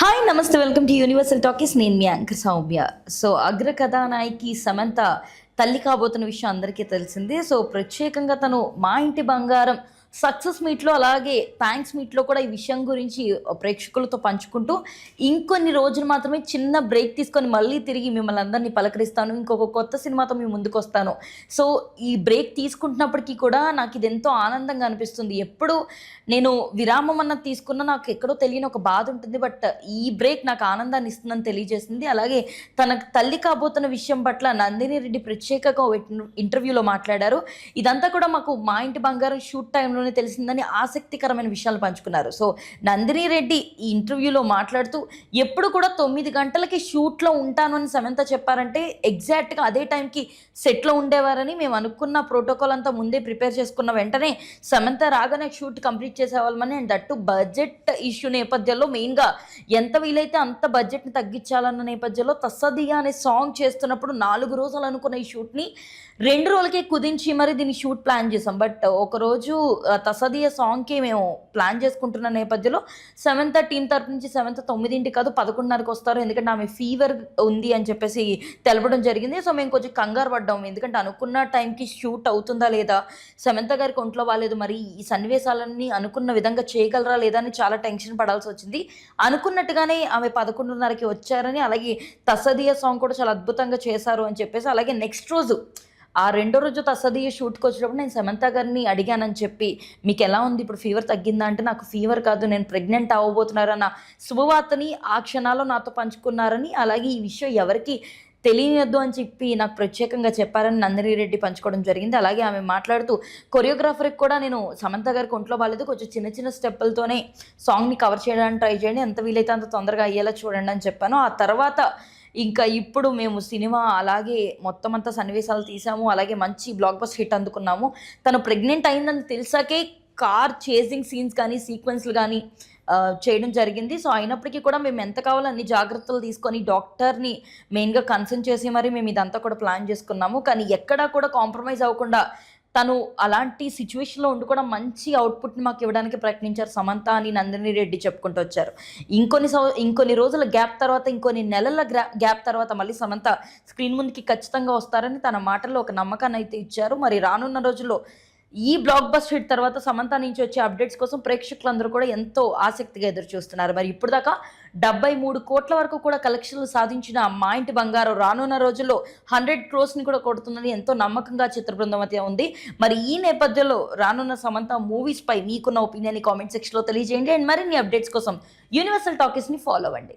Hi నమస్తే, welcome to universal talkies. నేను మీ anchor Soumya. So అగ్ర కథానాయకి సమంత తల్లి కాబోతున్న విషయం అందరికీ తెలిసిందే. సో ప్రత్యేకంగా తను మా ఇంటి బంగారం సక్సెస్ మీట్లో అలాగే థ్యాంక్స్ మీట్లో కూడా ఈ విషయం గురించి ప్రేక్షకులతో పంచుకుంటూ ఇంకొన్ని రోజులు మాత్రమే చిన్న బ్రేక్ తీసుకొని మళ్ళీ తిరిగి మిమ్మల్ని అందరినీ పలకరిస్తాను, ఇంకొక కొత్త సినిమాతో మీ ముందుకు వస్తాను. సో ఈ బ్రేక్ తీసుకుంటున్నప్పటికీ కూడా నాకు ఇది ఎంతో ఆనందంగా అనిపిస్తుంది. ఎప్పుడు నేను విరామం అన్నది తీసుకున్నా నాకు ఎక్కడో తెలియని ఒక బాధ ఉంటుంది, బట్ ఈ బ్రేక్ నాకు ఆనందాన్ని ఇస్తుందని తెలియజేసింది. అలాగే తనకు తల్లి కాబోతున్న విషయం పట్ల నందిని రెడ్డి ప్రత్యేకంగా ఇంటర్వ్యూలో మాట్లాడారు. ఇదంతా కూడా మాకు మా ఇంటి బంగారం షూట్ టైంలోనే తెలిసిందని ఆసక్తికరమైన విషయాలు పంచుకున్నారు. సో నందిని రెడ్డి ఈ ఇంటర్వ్యూలో మాట్లాడుతూ ఎప్పుడు కూడా 9 గంటలకి షూట్లో ఉంటాను అని సమంత చెప్పారంటే ఎగ్జాక్ట్గా అదే టైంకి సెట్లో ఉండేవారని, మేము అనుకున్న ప్రోటోకాల్ అంతా ముందే ప్రిపేర్ చేసుకున్న వెంటనే సమంత రాగానే షూట్ కంప్లీట్ చేసేవాళ్ళమని. అండ్ దట్టు బడ్జెట్ ఇష్యూ నేపథ్యంలో మెయిన్గా ఎంత వీలైతే అంత బడ్జెట్ని తగ్గించాలన్న నేపథ్యంలో తస్సదియా అనే సాంగ్ చేస్తున్నప్పుడు 4 రోజులు అనుకున్న ఈ షూట్ని 2 రోజులకే కుదించి మరి దీన్ని షూట్ ప్లాన్ చేసాం. బట్ ఒకరోజు తసదియా సాంగ్కి మేము ప్లాన్ చేసుకుంటున్న నేపథ్యంలో సమంత టీం తరపు నుంచి సమంత 9 కాదు 11:30కి వస్తారు, ఎందుకంటే ఆమె ఫీవర్ ఉంది అని చెప్పేసి తెలపడం జరిగింది. సో మేము కొంచెం కంగారు పడ్డాము, ఎందుకంటే అనుకున్న టైంకి షూట్ అవుతుందా లేదా, సమంత గారికి ఒంట్లో బాగాలేదు, మరి ఈ సన్నివేశాలన్నీ అనుకున్న విధంగా చేయగలరా లేదా అని చాలా టెన్షన్ పడాల్సి వచ్చింది. అనుకున్నట్టుగానే ఆమె 11:30కి వచ్చారని, అలాగే తసదియా సాంగ్ కూడా చాలా అద్భుతంగా చేశారు అని చెప్పేసి, అలాగే నెక్స్ట్ రోజు ఆ రెండో రోజు తసదియా షూట్కి వచ్చినప్పుడు నేను సమంత గారిని అడిగానని చెప్పి, మీకు ఎలా ఉంది ఇప్పుడు, ఫీవర్ తగ్గిందా అంటే, నాకు ఫీవర్ కాదు నేను ప్రెగ్నెంట్ అవ్వబోతున్నారన్న శుభవార్తని ఆ క్షణాల్లో నాతో పంచుకున్నారని, అలాగే ఈ విషయం ఎవరికి తెలియవద్దు అని చెప్పి నాకు ప్రత్యేకంగా చెప్పారని నందిని రెడ్డి పంచుకోవడం జరిగింది. అలాగే ఆమె మాట్లాడుతూ కొరియోగ్రాఫర్కి కూడా నేను సమంత గారికి ఒంట్లో బాగాలేదు, కొంచెం చిన్న చిన్న స్టెప్పులతోనే సాంగ్ని కవర్ చేయడానికి ట్రై చేయండి, ఎంత వీలైతే అంత తొందరగా అయ్యేలా చూడండి అని చెప్పాను. ఆ తర్వాత ఇంకా ఇప్పుడు మేము సినిమా అలాగే మొత్తం అంతా సన్నివేశాలు తీసాము, అలాగే మంచి బ్లాక్ బస్టర్ హిట్ అందుకున్నాము. తను ప్రెగ్నెంట్ అయిందని తెలిసాకే కార్ చేసింగ్ సీన్స్ కానీ సీక్వెన్స్లు కానీ చేయడం జరిగింది. సో అయినప్పటికీ కూడా మేము ఎంత కావాలో అన్ని జాగ్రత్తలు తీసుకొని డాక్టర్ని మెయిన్గా కన్సల్ట్ చేసి మరి మేము ఇదంతా కూడా ప్లాన్ చేసుకున్నాము. కానీ ఎక్కడా కూడా కాంప్రమైజ్ అవ్వకుండా తను అలాంటి సిచ్యువేషన్లో ఉండి కూడా మంచి అవుట్పుట్ని మాకు ఇవ్వడానికి ప్రయత్నించారు సమంత అని నందిని రెడ్డి చెప్పుకుంటూ వచ్చారు. ఇంకొన్ని రోజుల గ్యాప్ తర్వాత, ఇంకొన్ని నెలల గ్యాప్ తర్వాత మళ్ళీ సమంత స్క్రీన్ ముందుకి ఖచ్చితంగా వస్తారని తన మాటల్లో ఒక నమ్మకాన్ని అయితే ఇచ్చారు. మరి రానున్న రోజుల్లో ఈ బ్లాక్ బస్టర్ హిట్ తర్వాత సమంత నుంచి వచ్చే అప్డేట్స్ కోసం ప్రేక్షకులందరూ కూడా ఎంతో ఆసక్తిగా ఎదురు చూస్తున్నారు. మరి ఇప్పుడు దాకా 73 కోట్ల వరకు కూడా కలెక్షన్లు సాధించిన మా ఇంటి బంగారం రానున్న రోజుల్లో 100 crores కూడా కొడుతుందని ఎంతో నమ్మకంగా చిత్ర బృందం అయితే ఉంది. మరి ఈ నేపథ్యంలో రానున్న సమంత మూవీస్ పై మీకున్న ఒపీనియన్ కామెంట్ సెక్షన్లో తెలియజేయండి. అండ్ మరిన్ని అప్డేట్స్ కోసం యూనివర్సల్ టాకీస్ని ఫాలో అవ్వండి.